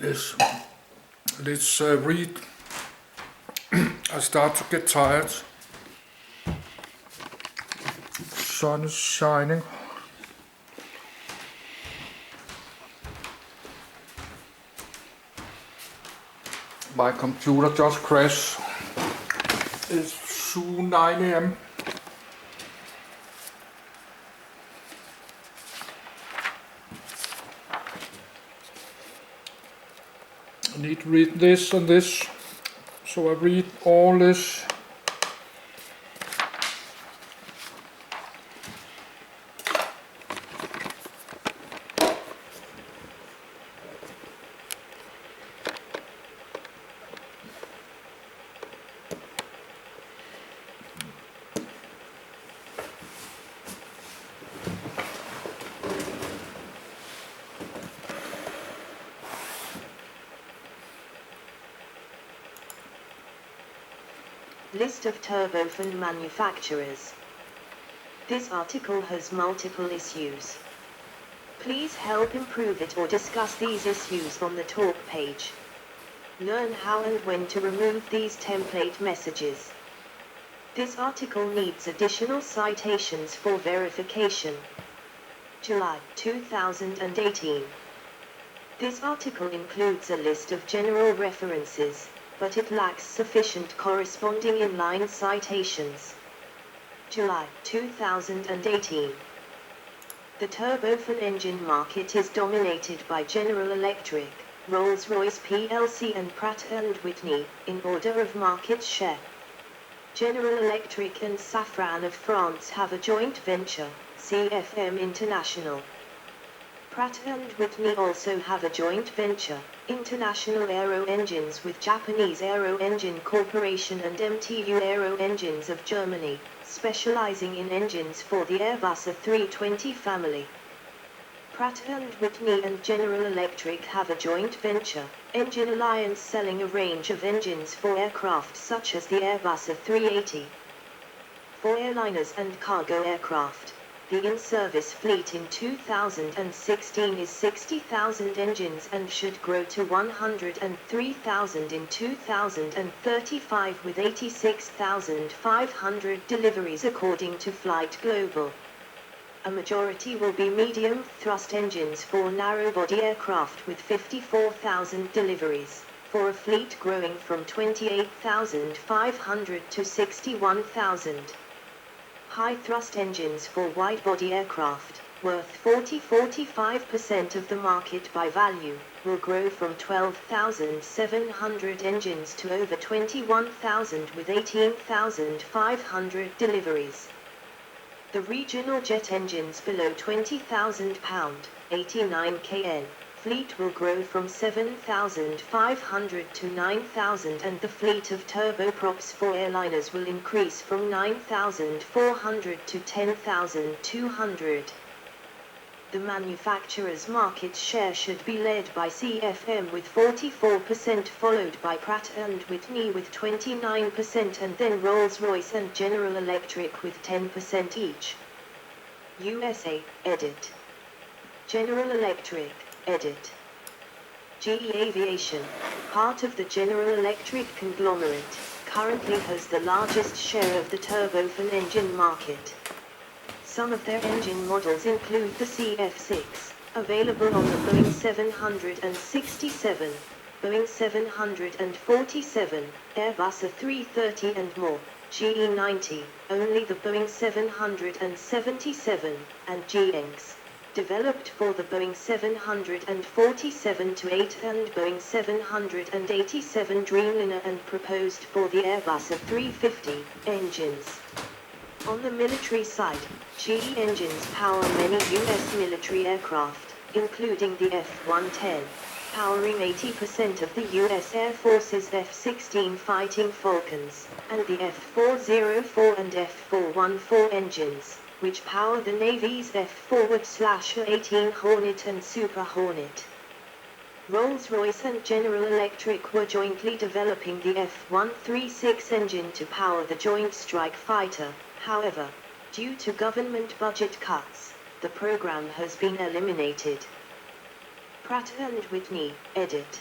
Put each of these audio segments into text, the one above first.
Let's read. I start to get tired. Sun is shining. My computer just crashed. It's soon 9 a.m. I need to read this and this, so I read all this. List of turbofan manufacturers. This article has multiple issues. Please help improve it or discuss these issues on the talk page. Learn how and when to remove these template messages. This article needs additional citations for verification. July 2018. This article includes a list of general references, but it lacks sufficient corresponding inline citations. July 2018. The turbofan engine market is dominated by General Electric, Rolls-Royce plc and Pratt & Whitney, in order of market share. General Electric and Safran of France have a joint venture, CFM International. Pratt & Whitney also have a joint venture, International Aero Engines with Japanese Aero Engine Corporation and MTU Aero Engines of Germany, specializing in engines for the Airbus A320 family. Pratt & Whitney and General Electric have a joint venture, Engine Alliance, selling a range of engines for aircraft such as the Airbus A380. For airliners and cargo aircraft, the in-service fleet in 2016 is 60,000 engines and should grow to 103,000 in 2035 with 86,500 deliveries according to Flight Global. A majority will be medium-thrust engines for narrow-body aircraft with 54,000 deliveries, for a fleet growing from 28,500 to 61,000. High-thrust engines for wide-body aircraft, worth 40–45% of the market by value, will grow from 12,700 engines to over 21,000 with 18,500 deliveries. The regional jet engines below 20,000 pound, 89 kN, fleet will grow from 7,500 to 9,000 and the fleet of turboprops for airliners will increase from 9,400 to 10,200. The manufacturer's market share should be led by CFM with 44%, followed by Pratt & Whitney with 29% and then Rolls-Royce and General Electric with 10% each. USA, edit. General Electric, edit. GE Aviation, part of the General Electric conglomerate, currently has the largest share of the turbofan engine market. Some of their engine models include the CF6, available on the Boeing 767, Boeing 747, Airbus A330 and more, GE90, only the Boeing 777, and GEnx, developed for the Boeing 747-8 and Boeing 787 Dreamliner and proposed for the Airbus A350 engines. On the military side, GE engines power many U.S. military aircraft, including the F-110, powering 80% of the U.S. Air Force's F-16 Fighting Falcons, and the F-404 and F-414 engines, which power the Navy's F-4/A-18 Hornet and Super Hornet. Rolls-Royce and General Electric were jointly developing the F-136 engine to power the Joint Strike Fighter. However, due to government budget cuts, the program has been eliminated. Pratt & Whitney, edit.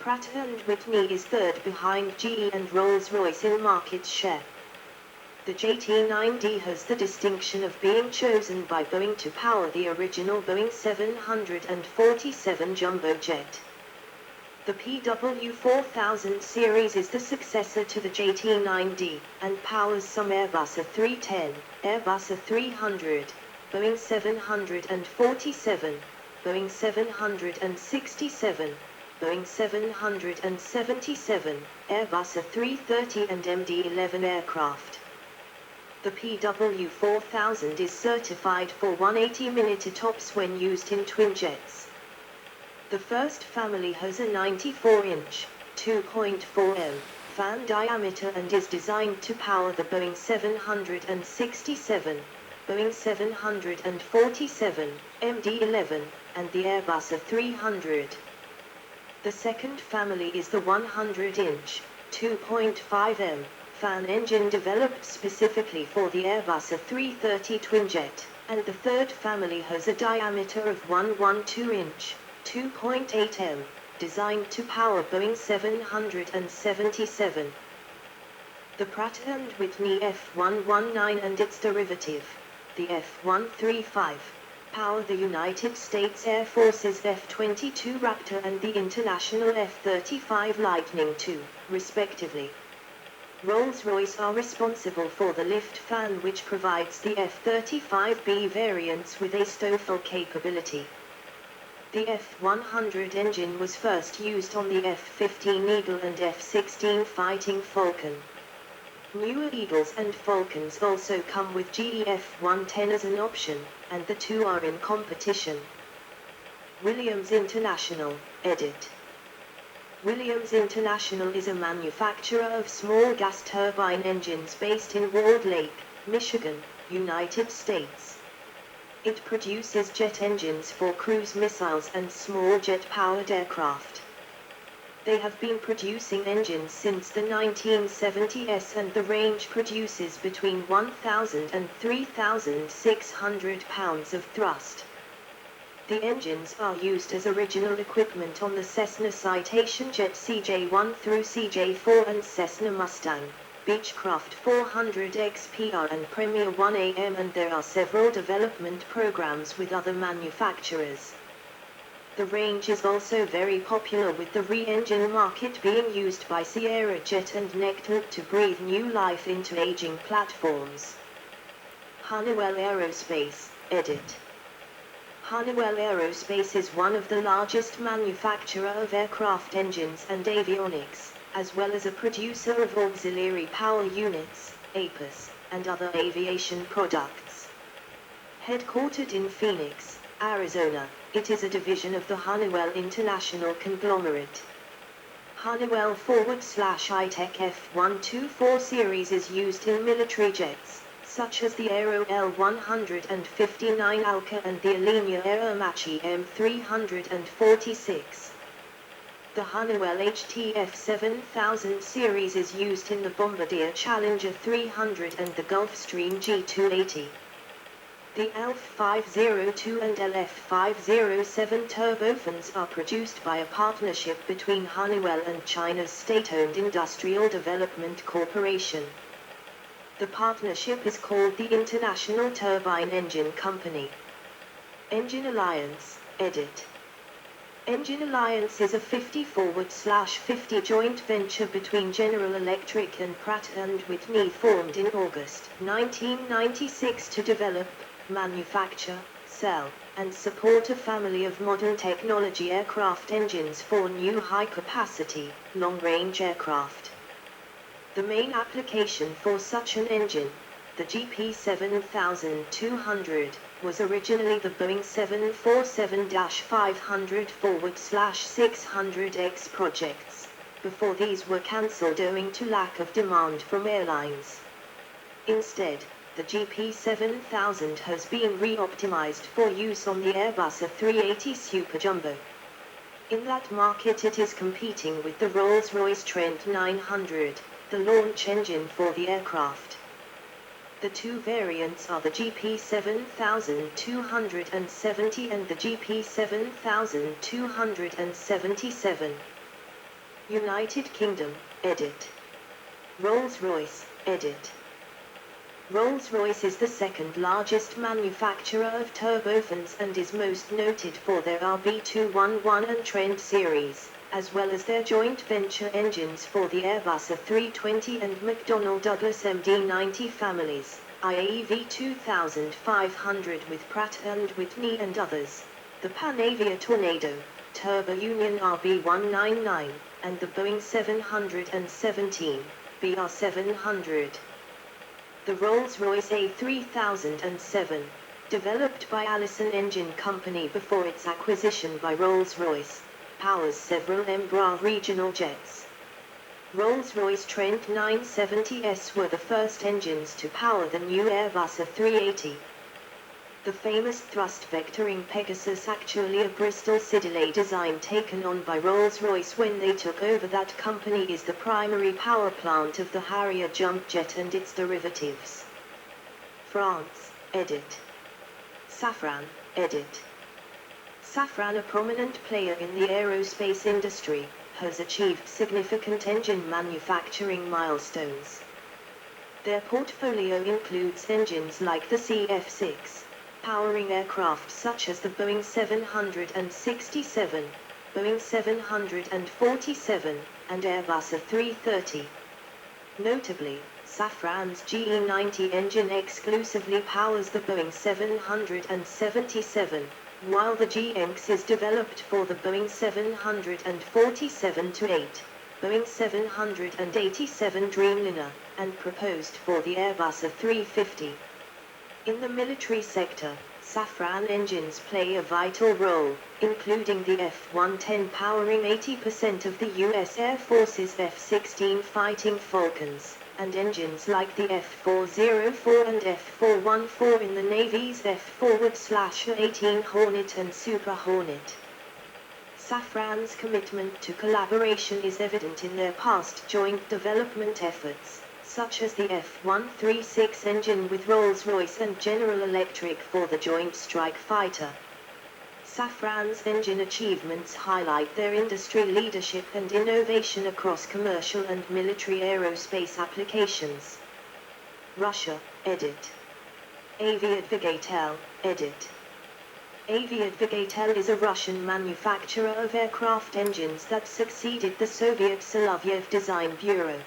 Pratt & Whitney is third behind GE and Rolls-Royce in market share. The JT9D has the distinction of being chosen by Boeing to power the original Boeing 747 jumbo jet. The PW4000 series is the successor to the JT9D, and powers some Airbus A310, Airbus A300, Boeing 747, Boeing 767, Boeing 777, Airbus A330 and MD-11 aircraft. The PW4000 is certified for 180mm tops when used in twin jets. The first family has a 94-inch, 2.4 m fan diameter and is designed to power the Boeing 767, Boeing 747, MD-11, and the Airbus A300. The second family is the 100-inch, 2.5 m fan engine developed specifically for the Airbus A330 twinjet, and the third family has a diameter of 112-inch, 2.8 m, designed to power Boeing 777. The Pratt & Whitney F119 and its derivative, the F135, power the United States Air Force's F-22 Raptor and the International F-35 Lightning II, respectively. Rolls-Royce are responsible for the lift fan which provides the F-35B variants with a STOFL capability. The F-100 engine was first used on the F-15 Eagle and F-16 Fighting Falcon. Newer Eagles and Falcons also come with GE F-110 as an option, and the two are in competition. Williams International, edit. Williams International is a manufacturer of small gas turbine engines based in Walled Lake, Michigan, United States. It produces jet engines for cruise missiles and small jet-powered aircraft. They have been producing engines since the 1970s and the range produces between 1,000 and 3,600 pounds of thrust. The engines are used as original equipment on the Cessna Citation Jet CJ1 through CJ4 and Cessna Mustang, Beechcraft 400 XPR and Premier 1AM, and there are several development programs with other manufacturers. The range is also very popular with the re-engine market being used by Sierra Jet and Nectar to breathe new life into aging platforms. Honeywell Aerospace, edit. Honeywell Aerospace is one of the largest manufacturer of aircraft engines and avionics, as well as a producer of auxiliary power units, APUs, and other aviation products. Headquartered in Phoenix, Arizona, it is a division of the Honeywell International conglomerate. Honeywell /iTech F124 series is used in military jets, such as the Aero L159 Alka and the Alenia Air Apache M346. The Honeywell HTF 7000 series is used in the Bombardier Challenger 300 and the Gulfstream G280. The LF502 and LF507 turbofans are produced by a partnership between Honeywell and China's state-owned Industrial Development Corporation. The partnership is called the International Turbine Engine Company. Engine Alliance, edit. Engine Alliance is a 50/50 joint venture between General Electric and Pratt & Whitney formed in August 1996 to develop, manufacture, sell, and support a family of modern technology aircraft engines for new high-capacity, long-range aircraft. The main application for such an engine, the GP7200, was originally the Boeing 747-500/600X projects, before these were cancelled owing to lack of demand from airlines. Instead, the GP7000 has been re-optimized for use on the Airbus A380 Super Jumbo. In that market it is competing with the Rolls-Royce Trent 900, the launch engine for the aircraft. The two variants are the GP7270 and the GP7277. United Kingdom, edit. Rolls-Royce, edit. Rolls-Royce is the second largest manufacturer of turbofans and is most noted for their RB211 and Trent series, as well as their joint venture engines for the Airbus A320 and McDonnell Douglas MD-90 families, i.e. V2500 with Pratt & Whitney and others, the Panavia Tornado, Turbo Union RB199, and the Boeing 717, BR700. The Rolls-Royce A3007, developed by Allison Engine Company before its acquisition by Rolls-Royce, powers several Embraer regional jets. Rolls-Royce Trent 970s were the first engines to power the new Airbus A380. The famous thrust-vectoring Pegasus, actually a Bristol Siddeley design taken on by Rolls-Royce when they took over that company, is the primary power plant of the Harrier jump jet and its derivatives. France, edit. Safran, edit. Safran, a prominent player in the aerospace industry, has achieved significant engine manufacturing milestones. Their portfolio includes engines like the CF6, powering aircraft such as the Boeing 767, Boeing 747, and Airbus A330. Notably, Safran's GE90 engine exclusively powers the Boeing 777, while the GX is developed for the Boeing 747-8, Boeing 787 Dreamliner, and proposed for the Airbus A350. In the military sector, Safran engines play a vital role, including the F-110 powering 80% of the U.S. Air Force's F-16 Fighting Falcons, and engines like the F-404 and F-414 in the Navy's F-18 Hornet and Super Hornet. Safran's commitment to collaboration is evident in their past joint development efforts, such as the F-136 engine with Rolls-Royce and General Electric for the Joint Strike Fighter. Safran's engine achievements highlight their industry leadership and innovation across commercial and military aerospace applications. Russia, edit. Aviadvigatel, edit. Aviadvigatel is a Russian manufacturer of aircraft engines that succeeded the Soviet Solovyev Design Bureau.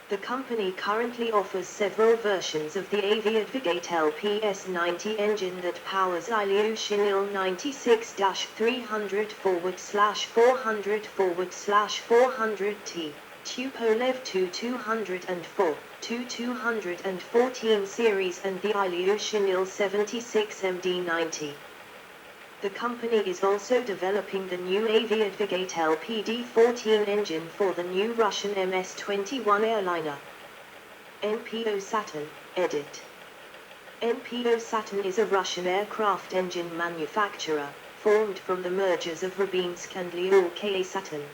The company currently offers several versions of the Aviadvigatel PS90 engine that powers Ilyushin Il-96-300/400/400T, Tupolev Tu-204, Tu-214 series and the Ilyushin Il-76 MD-90. The company is also developing the new Aviadvigatel PD-14 engine for the new Russian MS-21 airliner. NPO Saturn, edit. NPO Saturn is a Russian aircraft engine manufacturer, formed from the mergers of Rubinsk and Lyulka Saturn.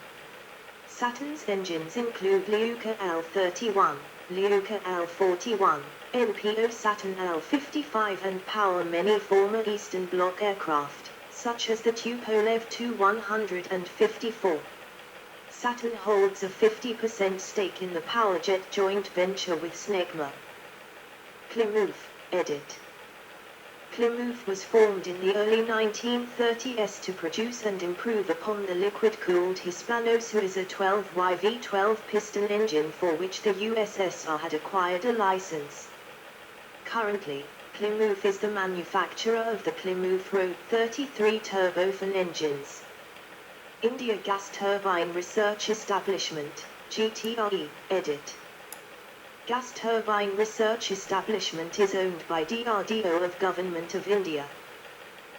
Saturn's engines include Lyuka L-31, Lyuka L-41, NPO Saturn L-55 and power many former Eastern Bloc aircraft, such as the Tupolev Tu-154. Saturn holds a 50% stake in the Powerjet joint venture with Snecma. Klymov, edit. Klymov was formed in the early 1930s to produce and improve upon the liquid-cooled Hispano-Suiza 12YV12 piston engine for which the USSR had acquired a license. Currently, Klymov is the manufacturer of the Klymov Road 33 turbofan engines. India Gas Turbine Research Establishment, GTRE, edit. Gas Turbine Research Establishment is owned by DRDO of Government of India.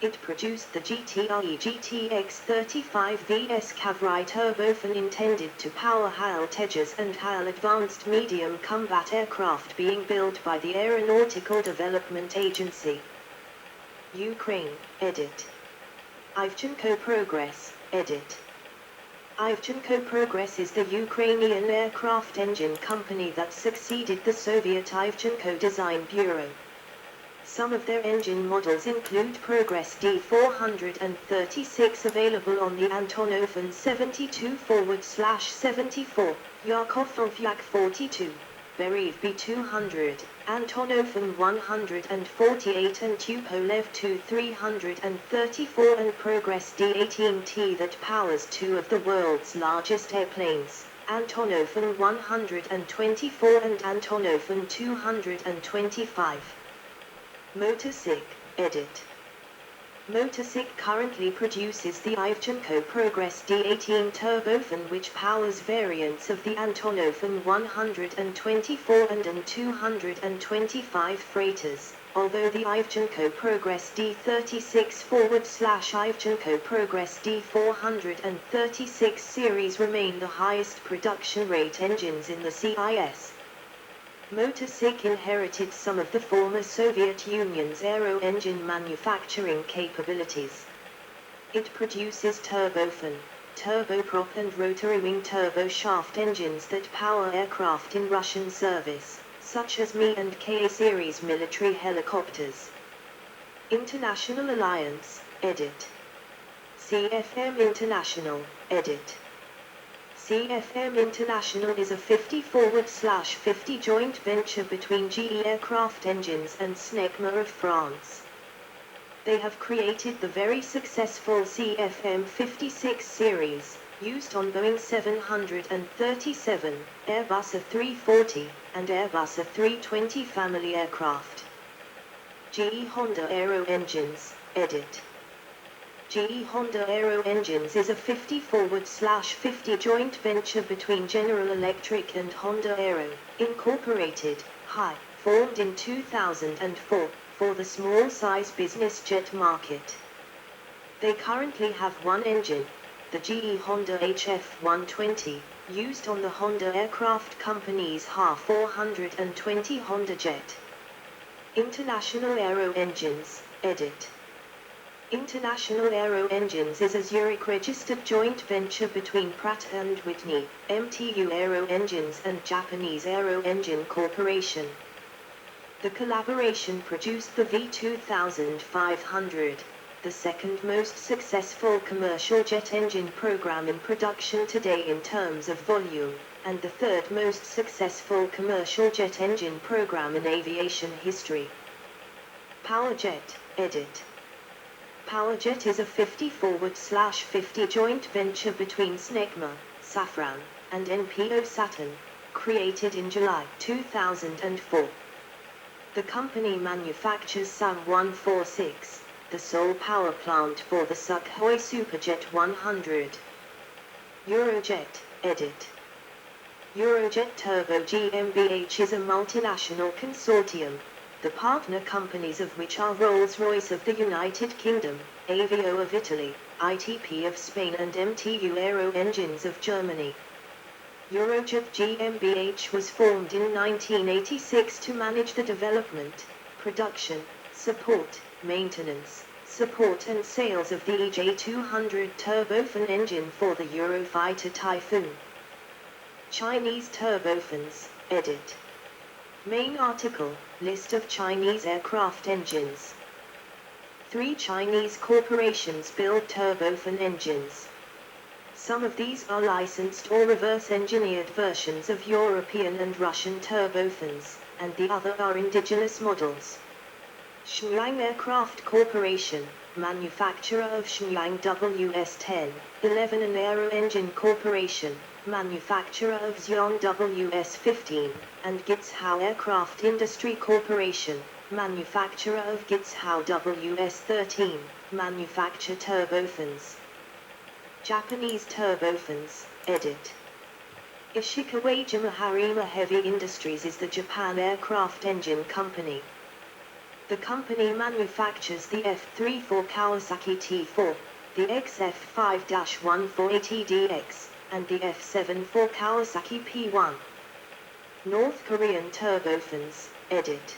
It produced the GTRE GTX-35 VS Kavri turbofan intended to power HAL Tejas and HAL Advanced Medium Combat Aircraft being built by the Aeronautical Development Agency. Ukraine, edit. Ivchenko Progress, edit. Ivchenko Progress is the Ukrainian aircraft engine company that succeeded the Soviet Ivchenko Design Bureau. Some of their engine models include Progress D436 available on the Antonov 72/74, Yakov Yak 42, Bereev B200, Antonov 148 and Tupolev Tu-334 and Progress D18T that powers two of the world's largest airplanes, Antonov 124 and Antonov 225. Motorsic, edit. Motorsic currently produces the Ivchenko Progress D18 Turbofan which powers variants of the Antonov 124 and 225 freighters, although the Ivchenko Progress D36/Ivchenko Progress D436 series remain the highest production rate engines in the CIS. Motorsic inherited some of the former Soviet Union's aero engine manufacturing capabilities. It produces turbofan, turboprop and rotary wing turboshaft engines that power aircraft in Russian service, such as Mi and Ka series military helicopters. International Alliance, edit. CFM International, edit. CFM International is a 50/50 joint venture between GE Aircraft Engines and Snecma of France. They have created the very successful CFM 56 series, used on Boeing 737, Airbus A340, and Airbus A320 family aircraft. GE Honda Aero Engines, edit. GE Honda Aero Engines is a 50/50 joint venture between General Electric and Honda Aero, Incorporated, HI, formed in 2004, for the small-size business jet market. They currently have one engine, the GE Honda HF120, used on the Honda Aircraft Company's HA420 Honda Jet. International Aero Engines, edit. International Aero Engines is a Zurich-registered joint venture between Pratt & Whitney, MTU Aero Engines and Japanese Aero Engine Corporation. The collaboration produced the V2500, the second most successful commercial jet engine program in production today in terms of volume, and the third most successful commercial jet engine program in aviation history. PowerJet, edit. PowerJet is a 50/50 joint venture between Snecma, Safran, and NPO Saturn, created in July 2004. The company manufactures Sam-146, the sole power plant for the Sukhoi Superjet 100. Eurojet, edit. Eurojet Turbo GmbH is a multinational consortium, the partner companies of which are Rolls-Royce of the United Kingdom, Avio of Italy, ITP of Spain and MTU Aero Engines of Germany. Eurojet GmbH was formed in 1986 to manage the development, production, support, maintenance, support and sales of the EJ200 turbofan engine for the Eurofighter Typhoon. Chinese turbofans, edit. Main article, list of Chinese aircraft engines. 3 Chinese corporations build turbofan engines. Some of these are licensed or reverse-engineered versions of European and Russian turbofans, and the other are indigenous models. Shenyang Aircraft Corporation, manufacturer of Shenyang WS-10, 11 and Aero Engine Corporation, manufacturer of Xiong WS-15, and Gitshao Aircraft Industry Corporation, manufacturer of Gitshao WS-13, manufacture turbofans. Japanese turbofans, edit. Ishikawa Harima Heavy Industries is the Japan aircraft engine company. The company manufactures the F-34 Kawasaki T4, the XF5-1480DX, and the F-74 Kawasaki P1. North Korean turbofans, edit.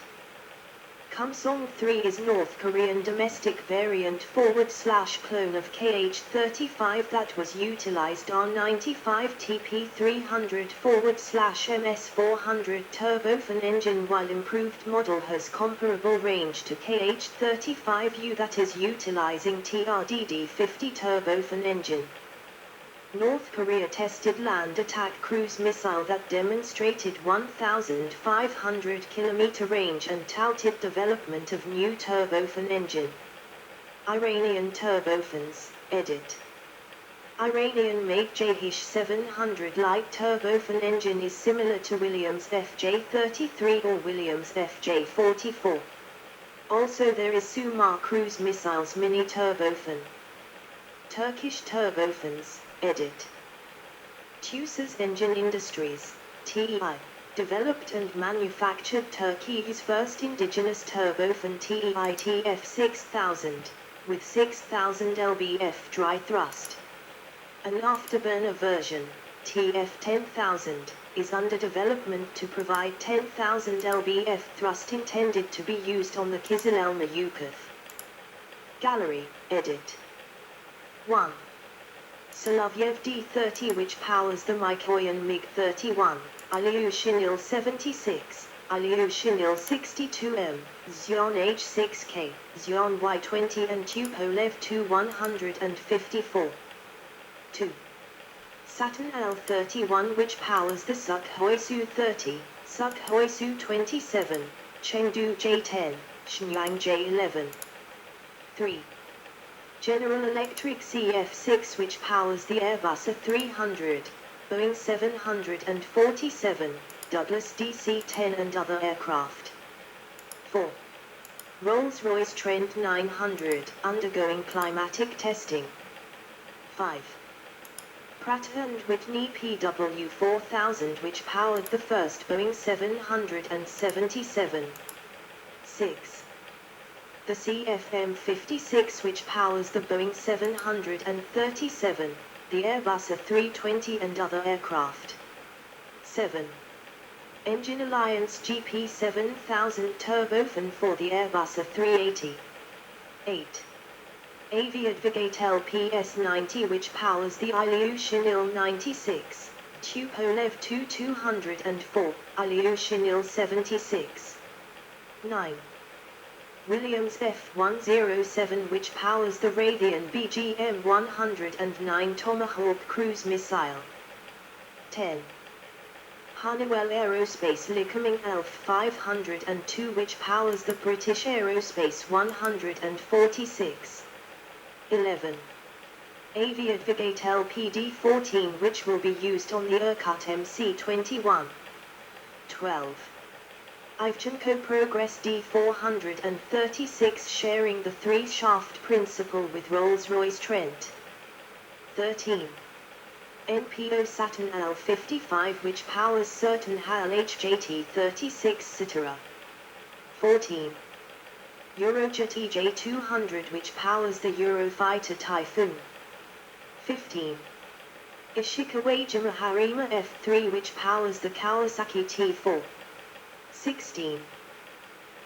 Kumsong 3 is North Korean domestic variant / clone of KH-35 that was utilized on 95 TP300 / MS400 turbofan engine, while improved model has comparable range to KH-35U that is utilizing TRDD-50 turbofan engine. North Korea tested land attack cruise missile that demonstrated 1,500 km range and touted development of new turbofan engine. Iranian turbofans, edit. Iranian-made Jahish 700 light turbofan engine is similar to Williams FJ-33 or Williams FJ-44. Also there is Sumar cruise missiles mini turbofan. Turkish turbofans, edit. Tusas Engine Industries, TEI, developed and manufactured Turkey's first indigenous turbofan TEI TF6000, with 6000 lbf dry thrust. An afterburner version, TF10000, is under development to provide 10,000 lbf thrust intended to be used on the Kizilelma-Yukov. Gallery, edit. 1. Solovyev D-30, which powers the Mikoyan MiG-31, Ilyushin Il-76, Ilyushin Il-62M, Zion H-6K, Zion Y-20 and Tupolev Tu-154. 2. Saturn L-31, which powers the Sukhoi Su-30, Sukhoi Su-27, Chengdu J-10, Shenyang J-11. 3. General Electric CF-6, which powers the Airbus A300, Boeing 747, Douglas DC-10 and other aircraft. 4. Rolls-Royce Trent 900, undergoing climatic testing. 5. Pratt & Whitney PW4000, which powered the first Boeing 777. 6. The CFM56, which powers the Boeing 737, the Airbus A320 and other aircraft. 7. Engine Alliance GP7000 turbofan for the Airbus A380. 8. Aviadvigate LPS-90, which powers the Ilyushin Il-96, Tupolev Tu-204, Ilyushin Il-76. 9. Williams F-107, which powers the Raytheon BGM-109 Tomahawk cruise missile. 10. Honeywell Aerospace Lycoming ELF-502, which powers the British Aerospace 146. 11. Aviadvigate LPD-14, which will be used on the Irkut MC-21. 12. Ivchenko Progress D-436, sharing the 3-shaft principle with Rolls-Royce Trent. 13. NPO Saturn L-55, which powers certain HAL HJT-36 Cetera. 14. Eurojet EJ-200, which powers the Eurofighter Typhoon. 15. Ishikawa Harima F-3, which powers the Kawasaki T-4. 16.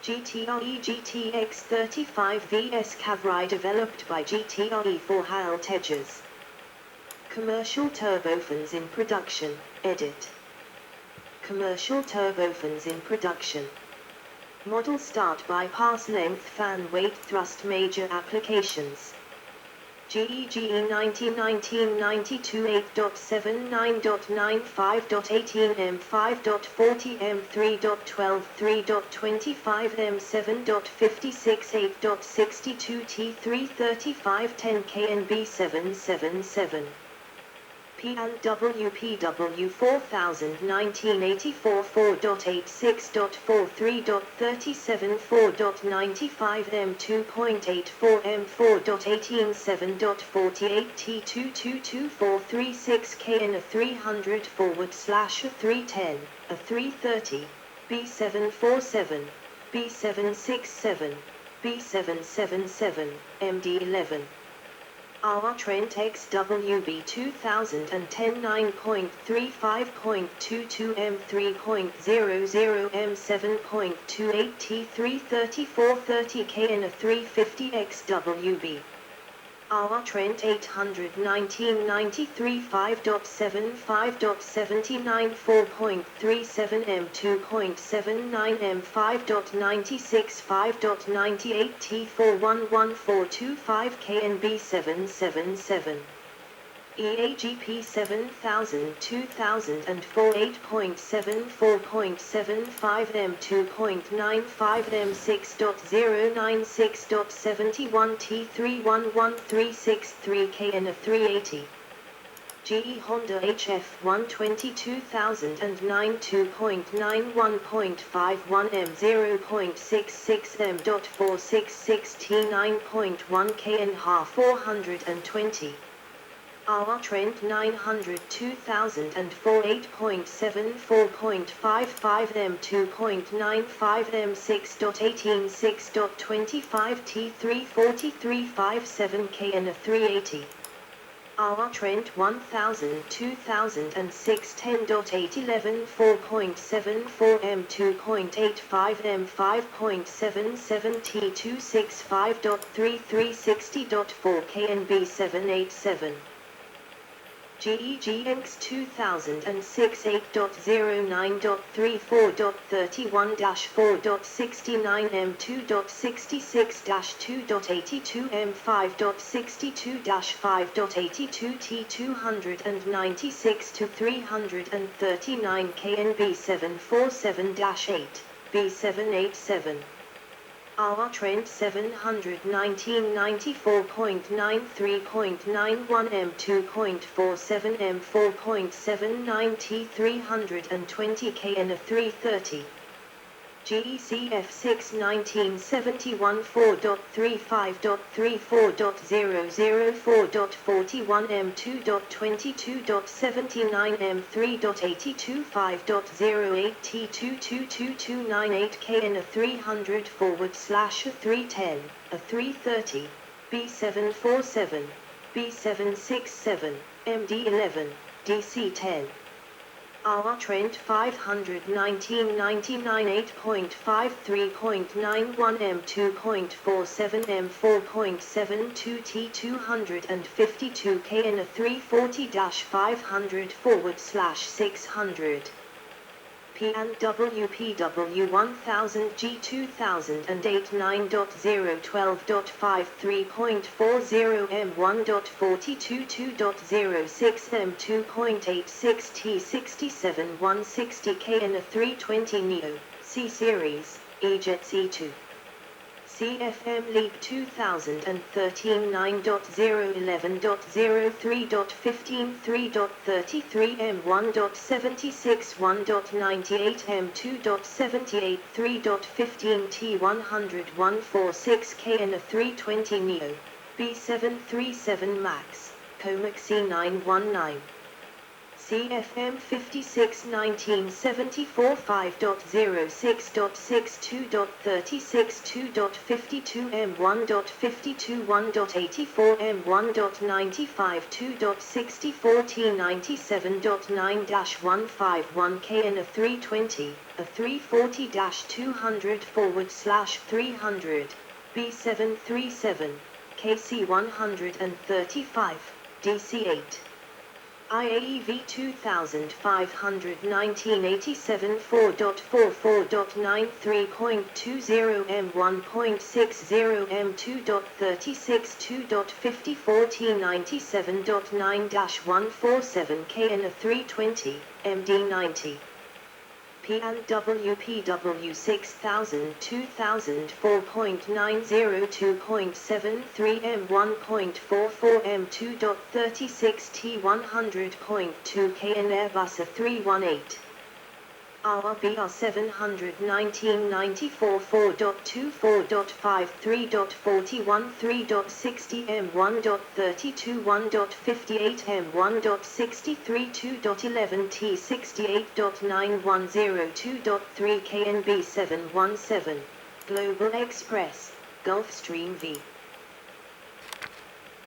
GTRE GTX-35 VS Kavrai, developed by GTRE for HAL Tejas. Commercial turbofans in production, edit. Commercial turbofans in production. Model start bypass length fan weight thrust major applications. GEGE 1992 8.79.95.18 M5.40 M3.12 3.25 M7.56 8.62 T335 10K and B777. P&W 4000 1984 4.86.43.37 4.95 M2.84 M4.18 7.48 T222436K and a 300 / a 310, a 330, B747, B767, B777, MD11. R Trent XWB 2010 9.35.22 M 3.00 M 7.28 T 33430 KN a 350 XWB. R Trent 819.93 5.75.79 4.37 M 2.79 M 5.96 5.98 T 411425 KNB 777. EAGP 7000 2004 8.74.75 M 2.95 M 6.096.71 T 311363 KN a 380. GE Honda HF 122,009 2.91.51 M 0.66 M. 466 T 9.1 KN HA 420. R Trent 900 2004 8.74.55 M 2.95 M 6.18 6.25 T 34357 KN a 380. R Trent 1000 2006 10.811 4.74 M 2.85 M 5.77 T 265.3360.4 KNB 787. GEG Inks 2006 8.09.34.31-4.69 M 2.66-2.82 M 5.62-5.82 T 296 to 339 KNB 747-8 B 787. R Trent 719.94.93.91 M 2.47 M 4.79 T 320 KN a 330. GECF 6 1971 4.35.34.004.41 M 2.22.79 M 3.82 5.08 T 222298 KN a 300 /310, a 330, B747, B767, MD11, DC10. R Trent 519.99 8.53.91 M 2.47 M 4.72 T 252 KN a 340-500 /600. P&WPW 1000 G 2008 9.012.53.40 M 1.4222.06 M 2.86 T 67 160 KN a 320 Neo, C Series, E-Jet C2. CFM League 2013 9.011.03.15 3.33 M 1.76 1.98 M 2.78 3.15 T 101.46 KN a 320 Neo, B737 Max, Comac C919. CFM 56 1974 5.06.62.36 2.52 M 1.52 1.84 M 1.95 2.64 T 97.9-151 KN a 320, a 340-200 /300, B737, KC 135, DC8. IAEV 2519.87 4.44.93.20 M 1.60 M 2.36 2.54 T 97.9-147 KN a 320, MD90. P&WPW 6000 2000 4.902.73 M 1.44 M 2.36 T 100.2 KN Airbus A318. RBR 719.94 4.24.5 3.41 3.60 M 1.32 1.58 M 1.63 2.11 T 68.91 2.3 KNB 717. Global Express, Gulfstream V.